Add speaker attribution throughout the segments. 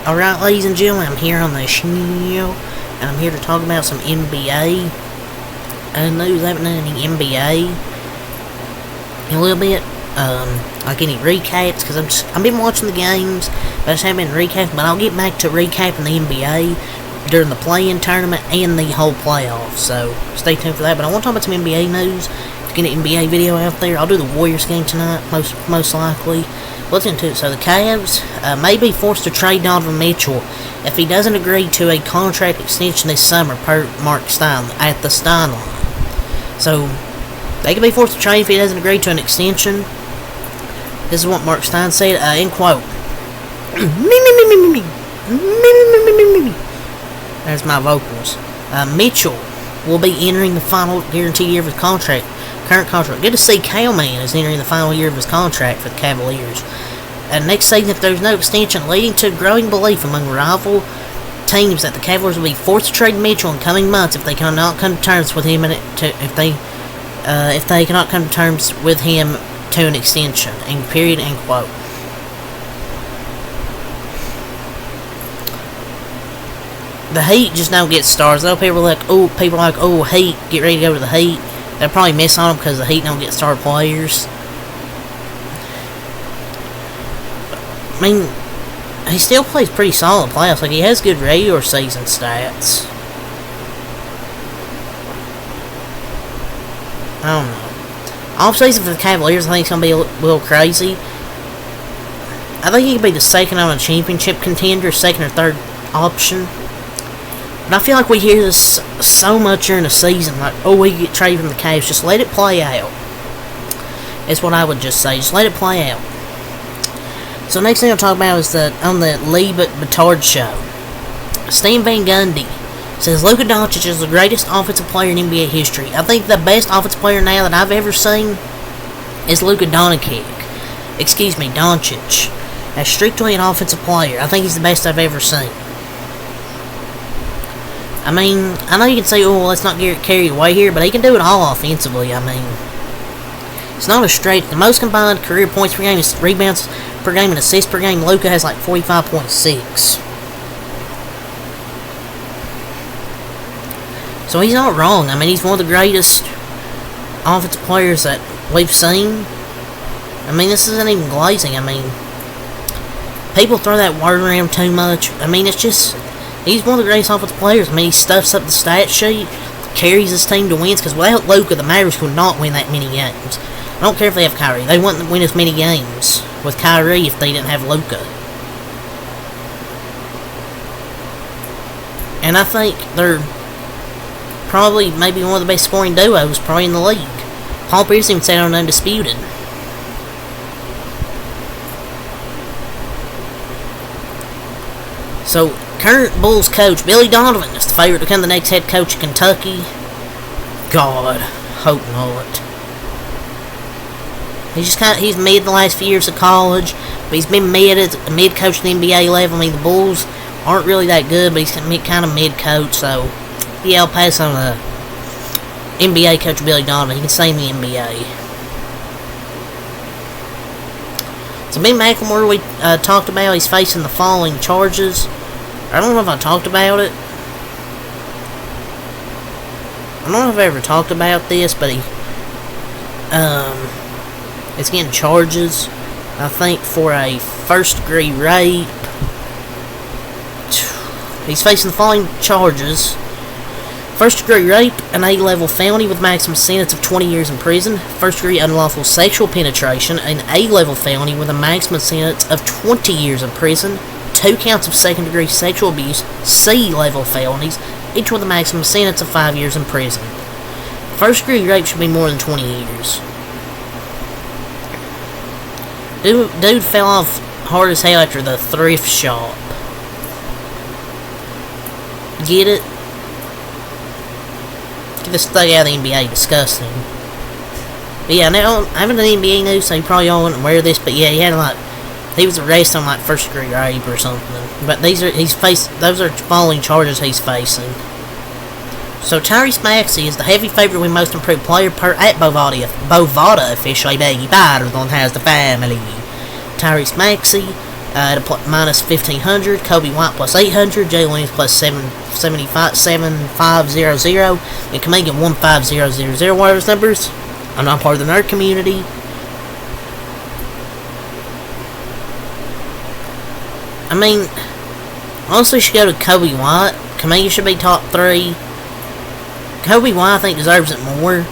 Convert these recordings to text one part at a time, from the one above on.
Speaker 1: Alright, ladies and gentlemen, I'm here on the show, and I'm here to talk about some NBA news. I haven't done any NBA in a little bit, like any recaps, because I've been watching the games, but I just haven't been recapping, but I'll get back to recapping the NBA during the play-in tournament and the whole playoffs, so stay tuned for that. But I want to talk about some NBA news, to get an NBA video out there. I'll do the Warriors game tonight, most likely. Let's get into it. So the Cavs may be forced to trade Donovan Mitchell if he doesn't agree to a contract extension this summer, per Mark Stein at the Stein line. So they could be forced to trade if he doesn't agree to an extension. This is what Mark Stein said, end quote. There's my vocals. Mitchell will be entering the final guaranteed year of his current contract. Good to see Cowman is entering the final year of his contract for the Cavaliers. Next season, if there's no extension, leading to growing belief among rival teams that the Cavaliers will be forced to trade Mitchell in coming months if they cannot come to terms with him, if they cannot come to terms with him to an extension. End period. End quote. The Heat just don't get stars. Though people are like, oh, Heat, get ready to go to the Heat. They'll probably miss on them because the Heat don't get star players. I mean, he still plays pretty solid playoffs. Like, he has good regular season stats. I don't know. Off season for the Cavaliers, I think it's going to be a little crazy. I think he could be the second on a championship contender, second or third option. But I feel like we hear this so much during the season, like, oh, we get traded from the Cavs. Just let it play out. That's what I would just say. Just let it play out. So next thing I'll talk about is on the Lee Batard show. Stan Van Gundy says Luka Doncic is the greatest offensive player in NBA history. I think the best offensive player now that I've ever seen is Luka Doncic. As strictly an offensive player, I think he's the best I've ever seen. I mean, I know you can say, oh, let's not get carried away here, but he can do it all offensively. I mean, it's not a straight. The most combined career points per game is rebounds per game and assists per game. Luka has like 45.6. So he's not wrong. I mean, he's one of the greatest offensive players that we've seen. I mean, this isn't even glazing. I mean, people throw that word around too much. I mean, it's just... He's one of the greatest offensive players. I mean, he stuffs up the stat sheet, carries his team to wins, because without Luka, the Mavericks would not win that many games. I don't care if they have Kyrie. They wouldn't win as many games with Kyrie if they didn't have Luka. And I think they're probably maybe one of the best scoring duos probably in the league. Paul Pierce even said on Undisputed. So, current Bulls coach Billy Donovan is the favorite to become the next head coach of Kentucky. God, hope not. He's mid the last few years of college, but he's been mid coach at the NBA level. I mean, the Bulls aren't really that good, but he's kind of mid coach. So, yeah, I'll pass on the NBA coach Billy Donovan. He can stay in the NBA. So, Ben McLemore, we talked about, he's facing the following charges. I don't know if I talked about it. I don't know if I ever talked about this, but it's getting charges, I think, for a first-degree rape. He's facing the following charges. First-degree rape, an A-level felony with maximum sentence of 20 years in prison. First-degree unlawful sexual penetration, an A-level felony with a maximum sentence of 20 years in prison. 2 counts of second-degree sexual abuse, C-level felonies, each with a maximum sentence of 5 years in prison. First-degree rape should be more than 20 years. Dude fell off hard as hell after the thrift shop. Get it? Get this thing out of the NBA. Disgusting. But yeah, now, I haven't done NBA news, so you probably all wouldn't aware of this, but yeah, he was arrested on first-degree rape or something. But those are following charges he's facing. So Tyrese Maxey is the heavy favorite to win most improved player at Bovada officially, better than has the family. Tyrese Maxey At a minus 1,500. Kobe White plus 800. Jay Williams plus 7,500. And Kaminga 1,500. What are those numbers? I'm not part of the nerd community. I mean, honestly, should go to Kobe White. Kaminga should be top 3. Kobe White, I think, deserves it more.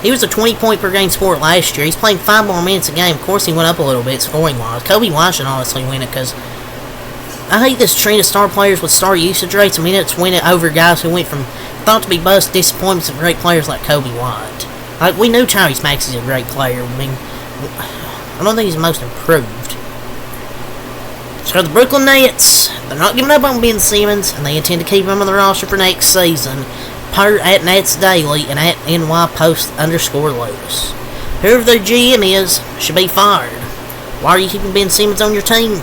Speaker 1: He was a 20-point per game scorer last year. He's playing 5 more minutes a game. Of course, he went up a little bit scoring-wise. Kobe White should honestly win it because I hate this trend of star players with star usage rates. I mean, it's win it over guys who went from thought to be bust disappointments of great players like Kobe White. Like, we know Tyrese Maxey's a great player. I mean, I don't think he's the most improved. So the Brooklyn Nets, they're not giving up on Ben Simmons, and they intend to keep him on the roster for next season. Per at Nets Daily and at NY_Post_Lotus. Whoever their GM is should be fired. Why are you keeping Ben Simmons on your team?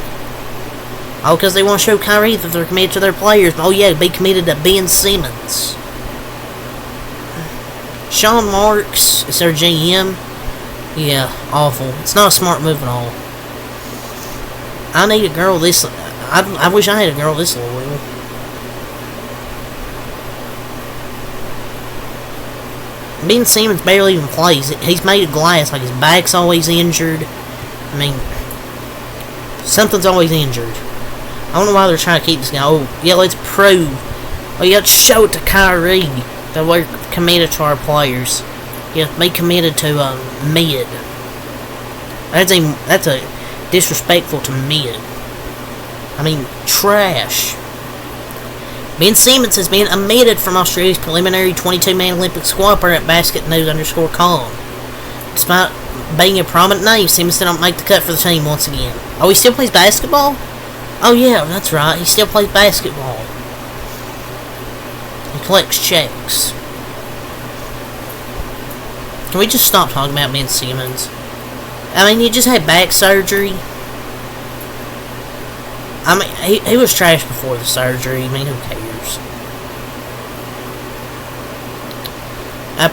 Speaker 1: Oh, because they want to show Kyrie that they're committed to their players. Oh yeah, be committed to Ben Simmons. Sean Marks is their GM. Yeah, awful. It's not a smart move at all. I need a girl this... I wish I had a girl this loyal. Ben Simmons barely even plays. He's made of glass. Like, his back's always injured. I mean, something's always injured. I don't know why they're trying to keep this guy. Oh, yeah, let's prove. Oh, you have to show it to Kyrie that we're committed to our players. Yeah, be committed to mid. That's a disrespectful to mid. I mean, trash. Ben Simmons has been omitted from Australia's preliminary 22-man Olympic squad per at basketnews_com. Despite being a prominent name, Simmons did not make the cut for the team once again. Oh, he still plays basketball? Oh yeah, that's right, he still plays basketball. He collects checks. Can we just stop talking about Ben Simmons? I mean, he just had back surgery. I mean, he was trash before the surgery. I mean, who cares?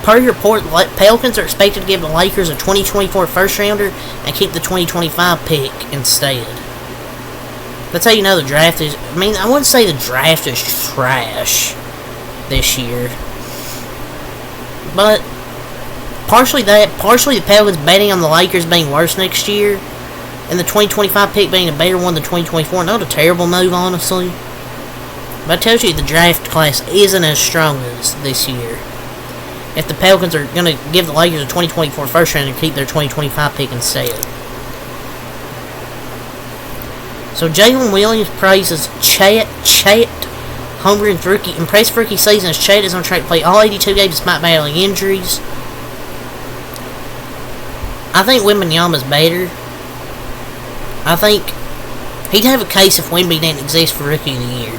Speaker 1: Per your report, the Pelicans are expected to give the Lakers a 2024 first-rounder and keep the 2025 pick instead. That's how you know the draft is... I mean, I wouldn't say the draft is trash this year. But partially the Pelicans betting on the Lakers being worse next year, and the 2025 pick being a better one than 2024. Not a terrible move, honestly. But I tells you, the draft class isn't as strong as this year. If the Pelicans are going to give the Lakers a 2024 first round and keep their 2025 pick instead. So Jalen Williams praises Chet Holmgren's impressive rookie season as Chet is on track to play all 82 games despite battling injuries. I think Wembanyama's better. I think he'd have a case if Wemby didn't exist for Rookie of the Year.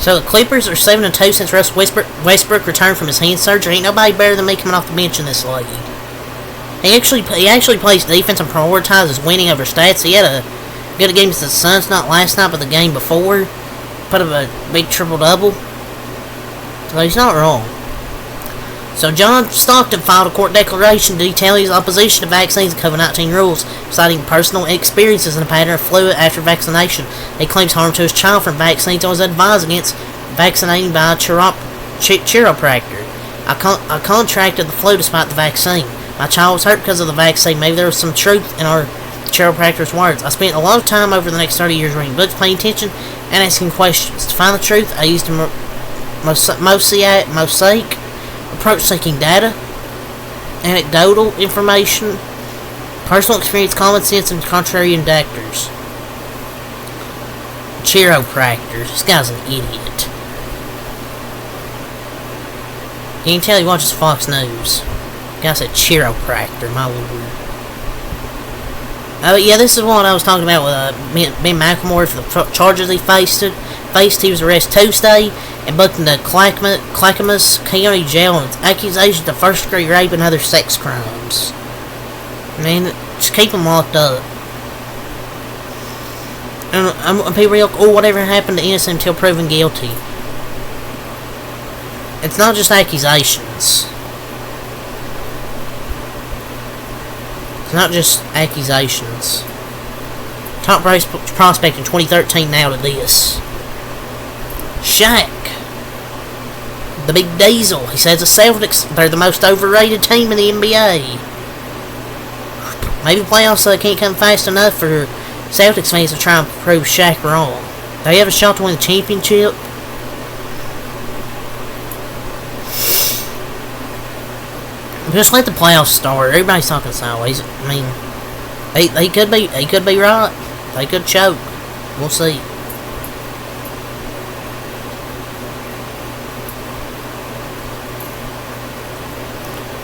Speaker 1: So the Clippers are 7-2 since Russ Westbrook returned from his hand surgery. Ain't nobody better than me coming off the bench in this league. He actually plays defense and prioritizes winning over stats. He had a good game against the Suns, not last night, but the game before. Put up a big triple-double. So he's not wrong. So John Stockton filed a court declaration detailing his opposition to vaccines and COVID-19 rules, citing personal experiences and a pattern of flu after vaccination. He claims harm to his child from vaccines and was advised against vaccinating by a chiropractor. I contracted the flu despite the vaccine. My child was hurt because of the vaccine. Maybe there was some truth in our chiropractor's words. I spent a lot of time over the next 30 years reading books, paying attention, and asking questions. To find the truth, I used a mosaic approach, seeking data, anecdotal information, personal experience, common sense, and contrarian doctors. Chiropractors. This guy's an idiot. You can tell he watches Fox News. The guy said chiropractor, my lord. Oh yeah, this is what I was talking about with Ben McLemore for the charges he faced. He was arrested Tuesday and booked into Clackamas County Jail on accusations of first-degree rape and other sex crimes. I mean, just keep him locked up. And people are like, oh, whatever happened to innocent until proven guilty. It's not just accusations. It's not just accusations. Top prospect in 2013 now to this. Shaq. The Big Diesel. He says the Celtics, they're the most overrated team in the NBA. Maybe playoffs can't come fast enough for Celtics fans to try and prove Shaq wrong. They have a shot to win the championship. Just let the playoffs start. Everybody's talking sideways. I mean, they could be right. They could choke. We'll see.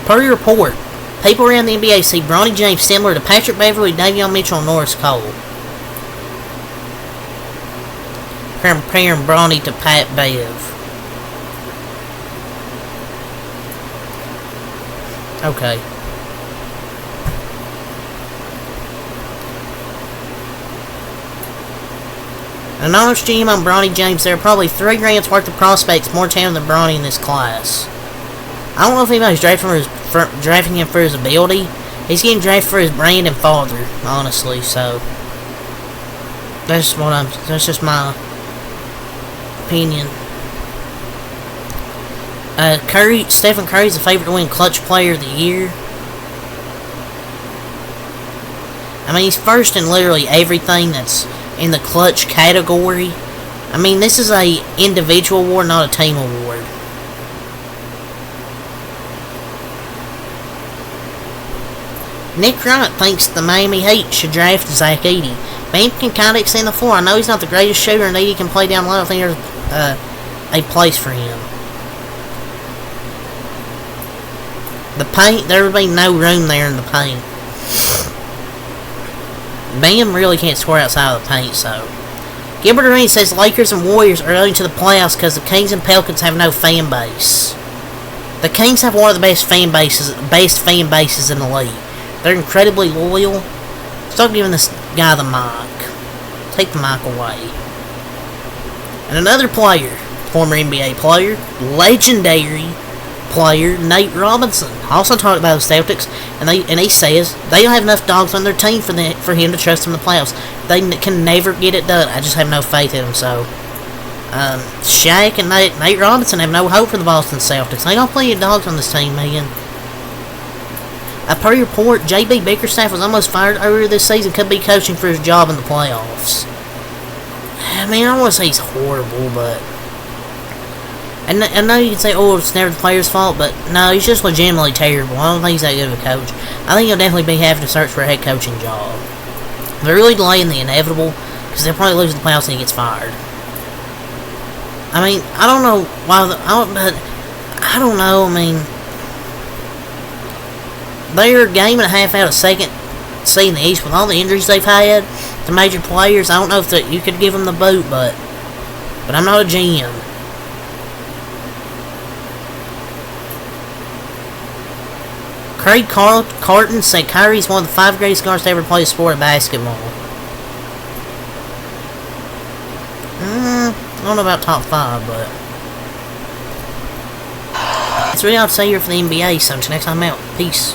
Speaker 1: Per report, people around the NBA see Bronny James similar to Patrick Beverley, Davion Mitchell, and Norris Cole. Comparing Bronny to Pat Bev. Okay. An honest GM on Bronny James, there are probably 3 grand's worth of prospects more talented than Bronny in this class. I don't know if anybody's drafting him for his ability. He's getting drafted for his brand and father, honestly. So that's just my opinion. Stephen Curry's the favorite to win Clutch Player of the Year. I mean, he's first in literally everything that's in the clutch category. I mean, this is a individual award, not a team award. Nick Wright thinks the Miami Heat should draft Zach Edey. Bam can kind of extend the floor. I know he's not the greatest shooter, and Edey can play down low. I think there's a place for him. The paint, there would be no room there in the paint. Bam really can't score outside of the paint, so. Gilbert Arenas says Lakers and Warriors are going to the playoffs because the Kings and Pelicans have no fan base. The Kings have one of the best fan bases in the league. They're incredibly loyal. Stop giving this guy the mic. Take the mic away. And another player, former NBA player, legendary player, Nate Robinson, also talked about the Celtics, and he says they don't have enough dogs on their team for him to trust them in the playoffs. They can never get it done. I just have no faith in them. So, Shaq and Nate Robinson have no hope for the Boston Celtics. They got plenty of dogs on this team, man. Per report, J.B. Bickerstaff was almost fired earlier this season. Could be coaching for his job in the playoffs. I mean, I don't want to say he's horrible, but and I know you can say, oh, it's never the player's fault, but no, he's just legitimately terrible. I don't think he's that good of a coach. I think he'll definitely be having to search for a head coaching job. They're really delaying the inevitable, because they'll probably lose the playoffs and he gets fired. I mean, I don't know why, I don't know, I mean, they're a game and a half out of second seed in the East with all the injuries they've had to major players. I don't know if you could give them the boot, but I'm not a GM. Craig Carton said Kyrie's one of the 5 greatest guards to ever play the sport of basketball. I don't know about top 5, but that's really all I have to say here for the NBA. So until next time, I'm out. Peace.